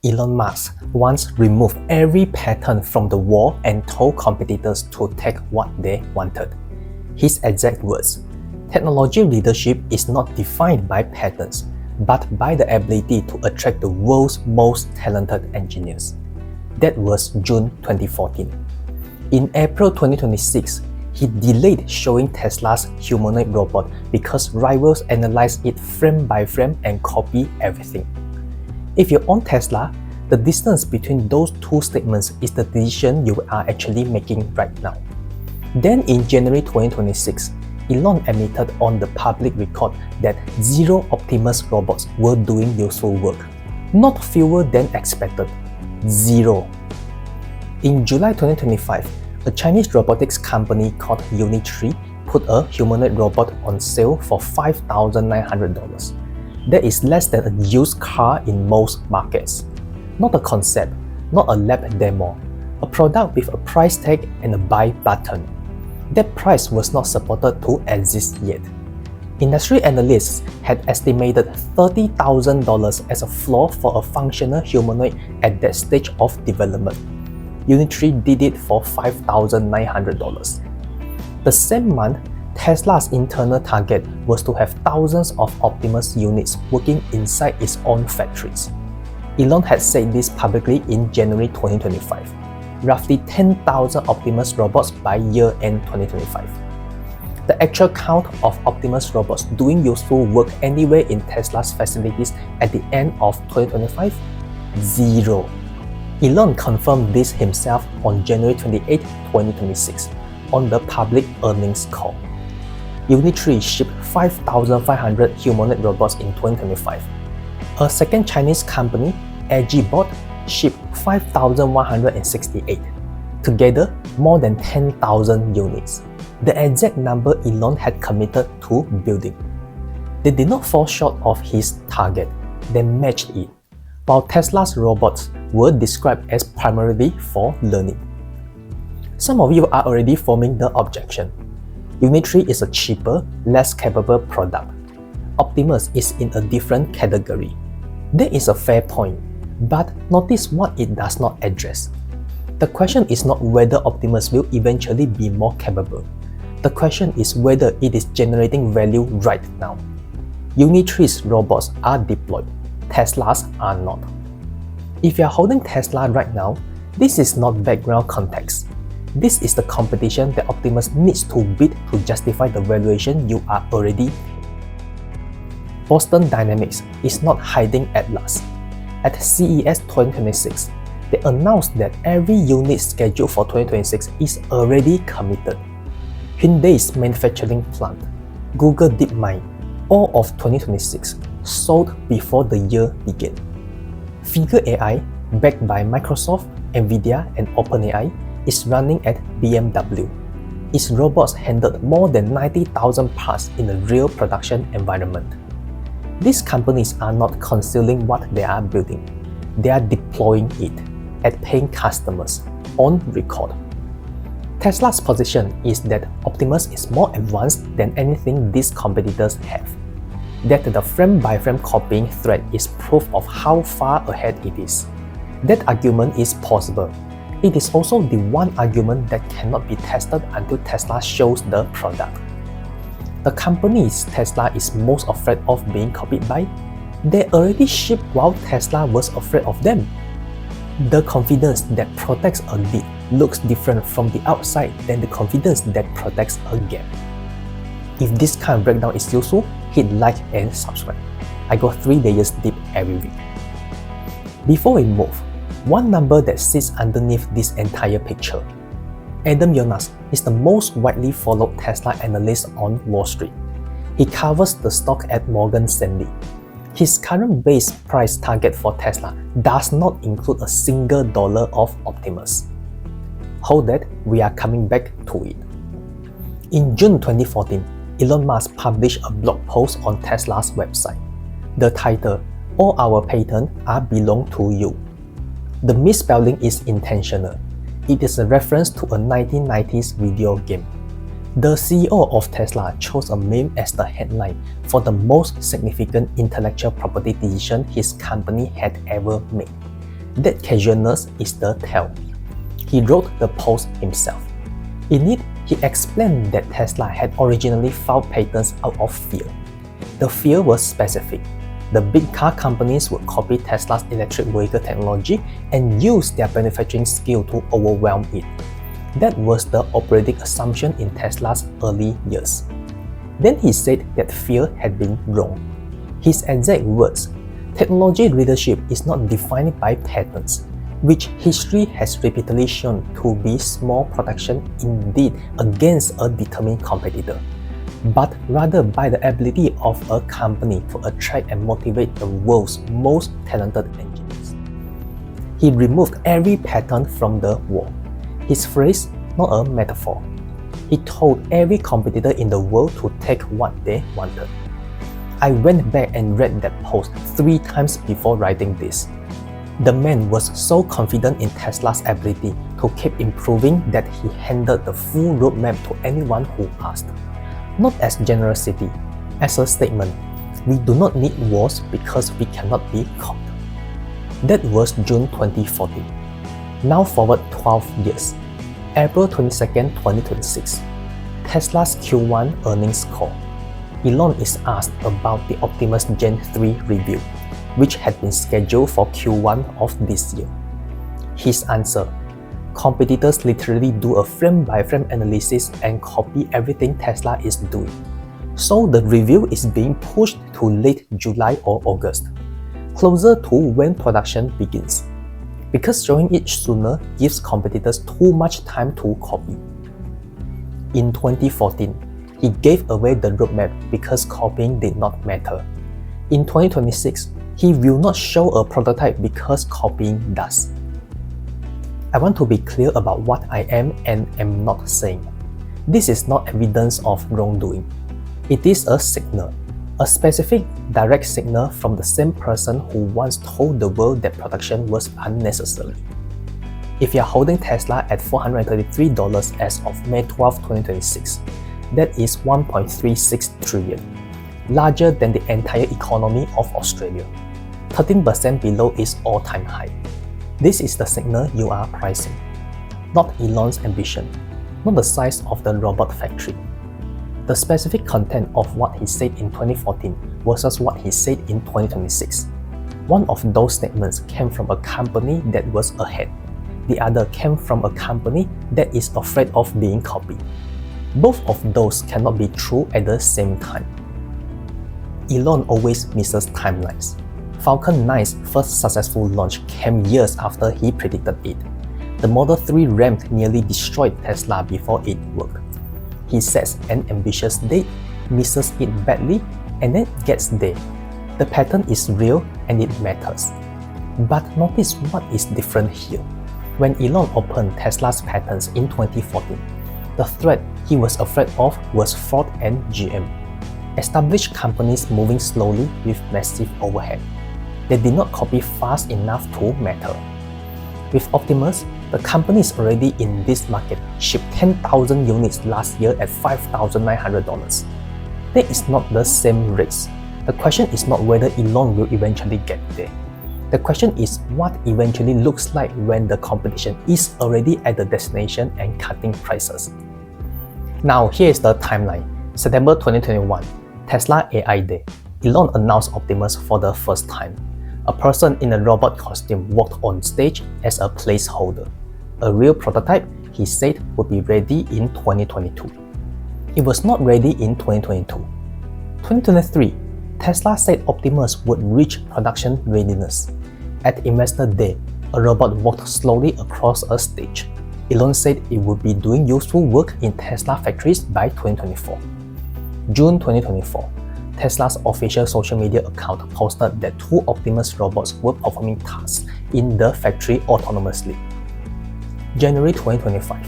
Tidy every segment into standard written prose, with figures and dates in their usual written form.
Elon Musk once removed every patent from the wall and told competitors to take what they wanted. His exact words: "Technology leadership is not defined by patents, but by the ability to attract the world's most talented engineers." That was June 2014. In April 2026, he delayed showing Tesla's humanoid robot because rivals analyzed it frame by frame and copy everything. If you own Tesla, the distance between those two statements is the decision you are actually making right now. Then in January 2026, Elon admitted on the public record that 0 Optimus robots were doing useful work. Not fewer than expected. 0. In July 2025, a Chinese robotics company called Unitree put a humanoid robot on sale for $5,900. That is less than a used car in most markets. Not a concept, not a lab demo, a product with a price tag and a buy button. That price was not supported to exist yet. Industry analysts had estimated $30,000 as a floor for a functional humanoid at that stage of development. Unitree did it for $5,900. The same month, Tesla's internal target was to have thousands of Optimus units working inside its own factories. Elon had said this publicly in January 2025. Roughly 10,000 Optimus robots by year-end 2025. The actual count of Optimus robots doing useful work anywhere in Tesla's facilities at the end of 2025? 0. Elon confirmed this himself on January 28, 2026, on the public earnings call. Unitree shipped 5,500 humanoid robots in 2025. A second Chinese company, Agibot, shipped 5,168. Together, more than 10,000 units. The exact number Elon had committed to building. They did not fall short of his target, they matched it, while Tesla's robots were described as primarily for learning. Some of you are already forming the objection. Unitree is a cheaper, less capable product. Optimus is in a different category. That is a fair point, but notice what it does not address. The question is not whether Optimus will eventually be more capable. The question is whether it is generating value right now. Unitree's robots are deployed. Tesla's are not. If you are holding Tesla right now, this is not background context. This is the competition that Optimus needs to beat to justify the valuation you are already. Boston Dynamics is not hiding at last. At CES 2026, they announced that every unit scheduled for 2026 is already committed. Hyundai's manufacturing plant, Google DeepMind, all of 2026 sold before the year began. Figure AI, backed by Microsoft, Nvidia, and OpenAI, is running at BMW. Its robots handled more than 90,000 parts in a real production environment. These companies are not concealing what they are building. They are deploying it at paying customers on record. Tesla's position is that Optimus is more advanced than anything these competitors have. That the frame-by-frame copying thread is proof of how far ahead it is. That argument is possible. It is also the one argument that cannot be tested until Tesla shows the product. The companies Tesla is most afraid of being copied by, they already shipped while Tesla was afraid of them. The confidence that protects a lead looks different from the outside than the confidence that protects a gap. If this kind of breakdown is useful, hit like and subscribe. I go 3 layers deep every week. Before we move, one number that sits underneath this entire picture. Adam Jonas is the most widely followed Tesla analyst on Wall Street. He covers the stock at Morgan Stanley. His current base price target for Tesla does not include a single dollar of Optimus. Hold that, we are coming back to it. In June 2014, Elon Musk published a blog post on Tesla's website. The title, "All our patents are belong to you." The misspelling is intentional. It is a reference to a 1990s video game. The CEO of Tesla chose a meme as the headline for the most significant intellectual property decision his company had ever made. That casualness is the tell. He wrote the post himself. In it, he explained that Tesla had originally filed patents out of fear. The fear was specific. The big car companies would copy Tesla's electric vehicle technology and use their manufacturing skill to overwhelm it. That was the operating assumption in Tesla's early years. Then he said that fear had been wrong. His exact words, "Technology leadership is not defined by patents, which history has repeatedly shown to be small production indeed against a determined competitor, but rather by the ability of a company to attract and motivate the world's most talented engineers." He removed every patent from the wall. His phrase, not a metaphor. He told every competitor in the world to take what they wanted. I went back and read that post 3 times before writing this. The man was so confident in Tesla's ability to keep improving that he handed the full roadmap to anyone who asked. Not as generosity, as a statement, "We do not need wars because we cannot be caught." That was June 2014. Now forward 12 years. April 22, 2026. Tesla's Q1 earnings call. Elon is asked about the Optimus Gen 3 review, which had been scheduled for Q1 of this year. His answer: competitors literally do a frame-by-frame analysis and copy everything Tesla is doing. So the review is being pushed to late July or August, closer to when production begins, because showing it sooner gives competitors too much time to copy. In 2014, he gave away the roadmap because copying did not matter. In 2026, he will not show a prototype because copying does. I want to be clear about what I am and am not saying. This is not evidence of wrongdoing. It is a signal, a specific direct signal from the same person who once told the world that production was unnecessary. If you are holding Tesla at $433 as of May 12, 2026, that is 1.36 trillion, larger than the entire economy of Australia, 13% below its all-time high. This is the signal you are pricing, not Elon's ambition, not the size of the robot factory. The specific content of what he said in 2014 versus what he said in 2026. One of those statements came from a company that was ahead. The other came from a company that is afraid of being copied. Both of those cannot be true at the same time. Elon always misses timelines. Falcon 9's first successful launch came years after he predicted it. The Model 3 ramp nearly destroyed Tesla before it worked. He sets an ambitious date, misses it badly, and then gets there. The pattern is real and it matters. But notice what is different here. When Elon opened Tesla's patents in 2014, the threat he was afraid of was Ford and GM, established companies moving slowly with massive overhead. They did not copy fast enough to matter. With Optimus, the company is already in this market, shipped 10,000 units last year at $5,900. That is not the same race. The question is not whether Elon will eventually get there. The question is what eventually looks like when the competition is already at the destination and cutting prices. Now here is the timeline. September 2021, Tesla AI Day. Elon announced Optimus for the first time. A person in a robot costume walked on stage as a placeholder. A real prototype, he said, would be ready in 2022. It was not ready in 2022. 2023, Tesla said Optimus would reach production readiness. At Investor Day, a robot walked slowly across a stage. Elon said it would be doing useful work in Tesla factories by 2024. June 2024, Tesla's official social media account posted that 2 Optimus robots were performing tasks in the factory autonomously. January 2025,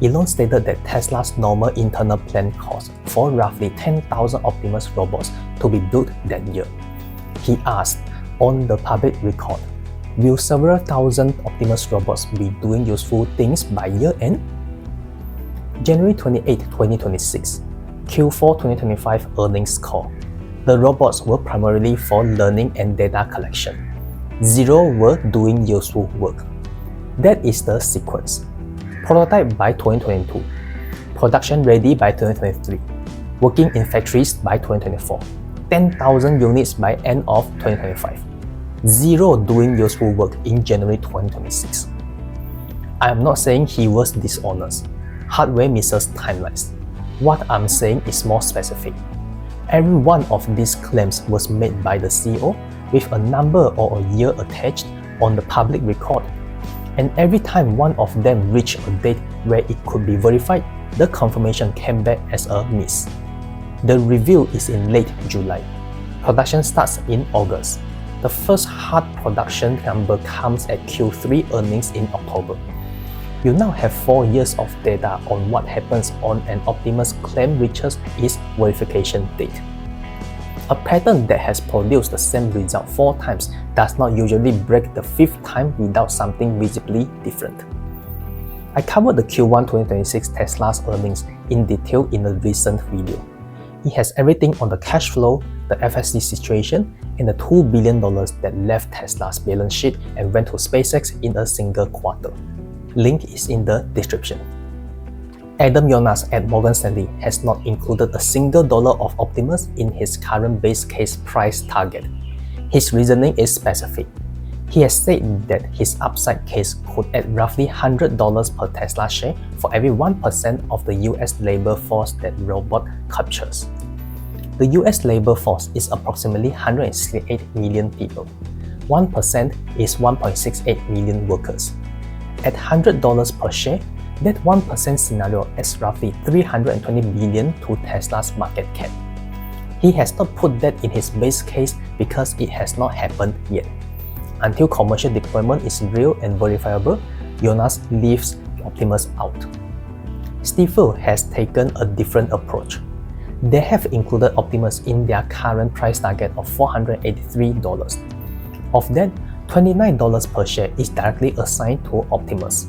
Elon stated that Tesla's normal internal plan calls for roughly 10,000 Optimus robots to be built that year. He asked, on the public record, will several thousand Optimus robots be doing useful things by year-end? January 28, 2026, Q4 2025 earnings call. The robots were primarily for learning and data collection. 0 were doing useful work. That is the sequence. Prototype by 2022, production ready by 2023, working in factories by 2024, 10,000 units by end of 2025, 0 doing useful work in January 2026. I am not saying he was dishonest. Hardware misses timelines. What I'm saying is more specific. Every one of these claims was made by the CEO with a number or a year attached on the public record. And every time one of them reached a date where it could be verified, the confirmation came back as a miss. The review is in late July. Production starts in August. The first hard production number comes at Q3 earnings in October. You now have 4 years of data on what happens on an Optimus claim reaches its verification date. A pattern that has produced the same result 4 times does not usually break the 5th time without something visibly different. I covered the Q1 2026 Tesla's earnings in detail in a recent video. It has everything on the cash flow, the FSD situation, and the $2 billion that left Tesla's balance sheet and went to SpaceX in a single quarter. Link is in the description. Adam Jonas at Morgan Stanley has not included a single dollar of Optimus in his current base case price target. His reasoning is specific. He has said that his upside case could add roughly $100 per Tesla share for every 1% of the US labor force that robot captures. The US labor force is approximately 168 million people. 1% is 1.68 million workers. At $100 per share, that 1% scenario adds roughly $320 billion to Tesla's market cap. He has not put that in his base case because it has not happened yet. Until commercial deployment is real and verifiable, Jonas leaves Optimus out. Stifel has taken a different approach. They have included Optimus in their current price target of $483. Of that, $29 per share is directly assigned to Optimus.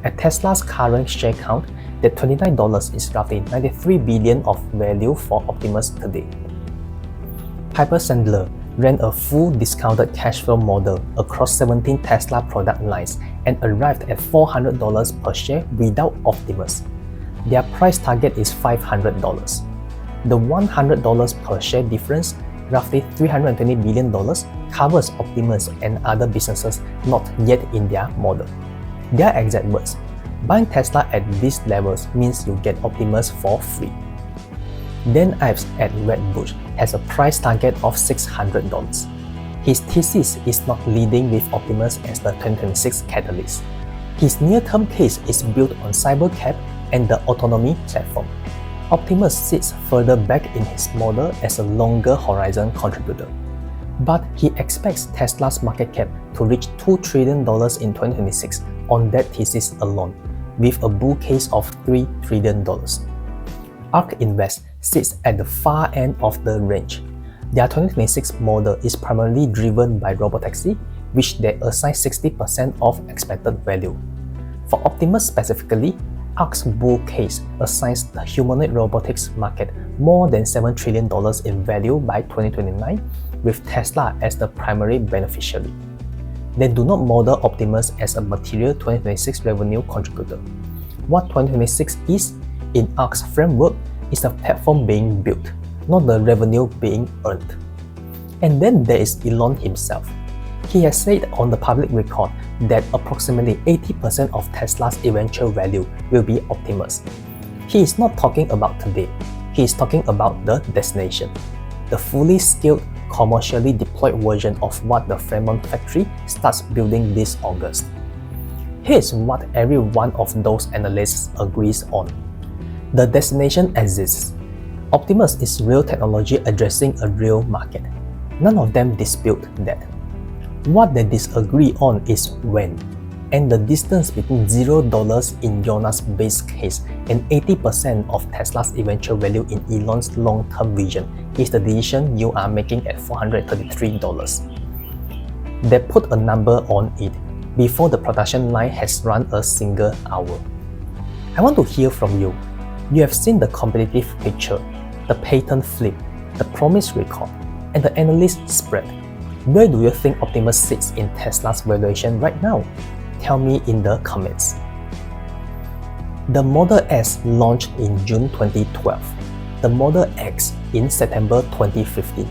At Tesla's current share count, that $29 is roughly $93 billion of value for Optimus today. Piper Sandler ran a full discounted cash flow model across 17 Tesla product lines and arrived at $400 per share without Optimus. Their price target is $500. The $100 per share difference, roughly $320 billion, covers Optimus and other businesses not yet in their model. Their exact words: buying Tesla at these levels means you get Optimus for free. Dan Ives at Redbush has a price target of $600. His thesis is not leading with Optimus as the 2026 catalyst. His near-term case is built on Cybercab and the autonomy platform. Optimus sits further back in his model as a longer horizon contributor. But he expects Tesla's market cap to reach $2 trillion in 2026 on that thesis alone, with a bull case of $3 trillion. ARK Invest sits at the far end of the range. Their 2026 model is primarily driven by robotaxi, which they assign 60% of expected value. For Optimus specifically, ARK's bull case assigns the humanoid robotics market more than $7 trillion in value by 2029, with Tesla as the primary beneficiary. They do not model Optimus as a material 2026 revenue contributor. What 2026 is, in ARK's framework, is the platform being built, not the revenue being earned. And then there is Elon himself. He has said on the public record that approximately 80% of Tesla's eventual value will be Optimus. He is not talking about today, he is talking about the destination, the fully scaled, commercially deployed version of what the Fremont factory starts building this August. Here's what every one of those analysts agrees on. The destination exists. Optimus is real technology addressing a real market. None of them dispute that. What they disagree on is when, and the distance between $0 in Jonas' base case and 80% of Tesla's eventual value in Elon's long-term vision is the decision you are making at $433. They put a number on it before the production line has run a single hour. I want to hear from you. You have seen the competitive picture, the patent flip, the promise record, and the analyst spread. Where do you think Optimus sits in Tesla's valuation right now? Tell me in the comments. The Model S launched in June 2012, the Model X in September 2015.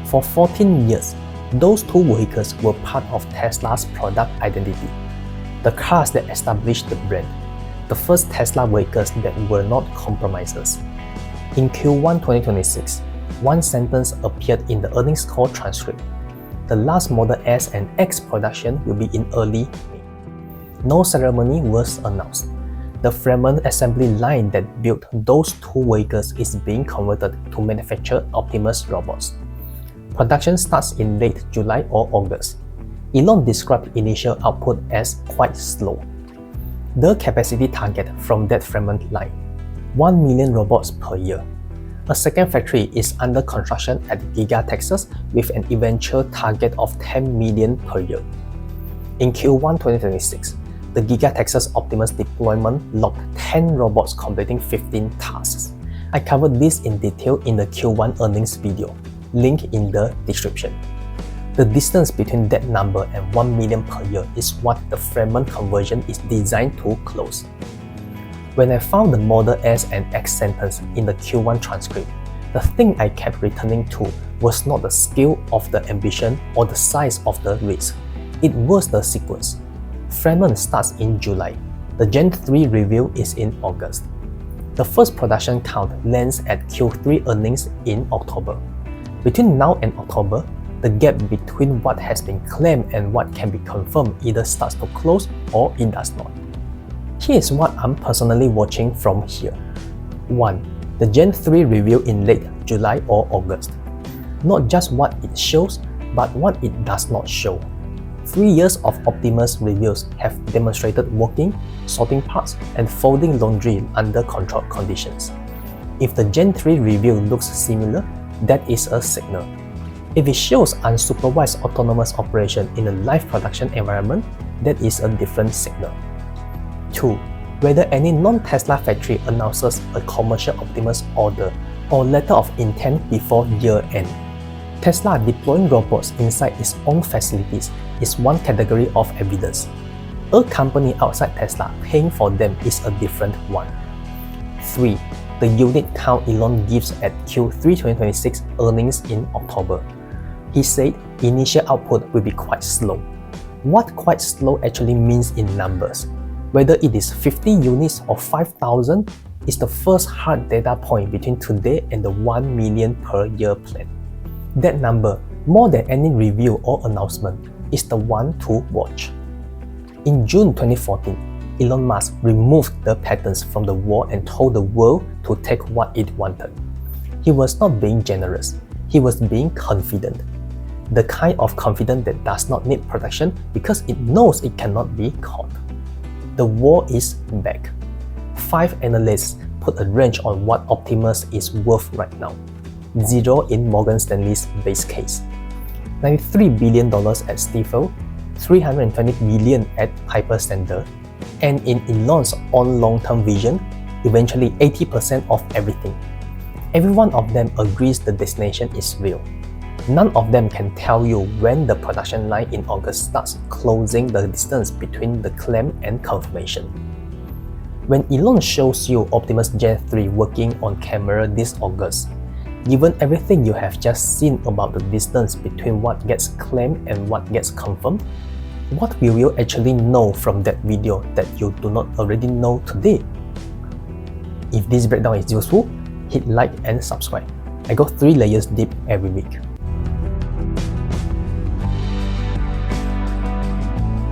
For 14 years, those two vehicles were part of Tesla's product identity, the cars that established the brand, the first Tesla vehicles that were not compromisers. In Q1 2026, one sentence appeared in the earnings call transcript. The last Model S and X production will be in early May. No ceremony was announced. The Fremont assembly line that built those two vehicles is being converted to manufacture Optimus robots. Production starts in late July or August. Elon described initial output as quite slow. The capacity target from that Fremont line, 1 million robots per year. A second factory is under construction at Giga, Texas with an eventual target of 10 million per year. In Q1 2026, the Giga Texas Optimus deployment logged 10 robots completing 15 tasks. I covered this in detail in the Q1 earnings video, link in the description. The distance between that number and 1 million per year is what the Fremont conversion is designed to close. When I found the Model S and X sentence in the Q1 transcript, the thing I kept returning to was not the scale of the ambition or the size of the risk. It was the sequence. Fremont starts in July. The Gen 3 review is in August. The first production count lands at Q3 earnings in October. Between now and October, the gap between what has been claimed and what can be confirmed either starts to close or it does not. Here's what I'm personally watching from here. 1. The Gen 3 review in late July or August. Not just what it shows, but what it does not show. 3 years of Optimus reviews have demonstrated working, sorting parts, and folding laundry under controlled conditions. If the Gen 3 review looks similar, that is a signal. If it shows unsupervised autonomous operation in a live production environment, that is a different signal. 2. Whether any non-Tesla factory announces a commercial Optimus order or letter of intent before year-end. Tesla deploying robots inside its own facilities is one category of evidence. A company outside Tesla paying for them is a different one. 3. The unit count Elon gives at Q3 2026 earnings in October. He said initial output will be quite slow. What quite slow actually means in numbers, whether it is 50 units or 5,000, is the first hard data point between today and the 1 million per year plan. That number, more than any review or announcement, is the one to watch. In June 2014, Elon Musk removed the patents from the wall and told the world to take what it wanted. He was not being generous, he was being confident. The kind of confidence that does not need protection because it knows it cannot be caught. The war is back. 5 analysts put a range on what Optimus is worth right now. 0 in Morgan Stanley's base case, $93 billion at Stifel, $320 billion at Piper Sandler, and in Elon's own long-term vision, eventually 80% of everything. Every one of them agrees the destination is real. None of them can tell you when the production line in August starts closing the distance between the claim and confirmation. When Elon shows you Optimus Gen 3 working on camera this August, given everything you have just seen about the distance between what gets claimed and what gets confirmed, what will you actually know from that video that you do not already know today? If this breakdown is useful, hit like and subscribe. I go 3 layers deep every week.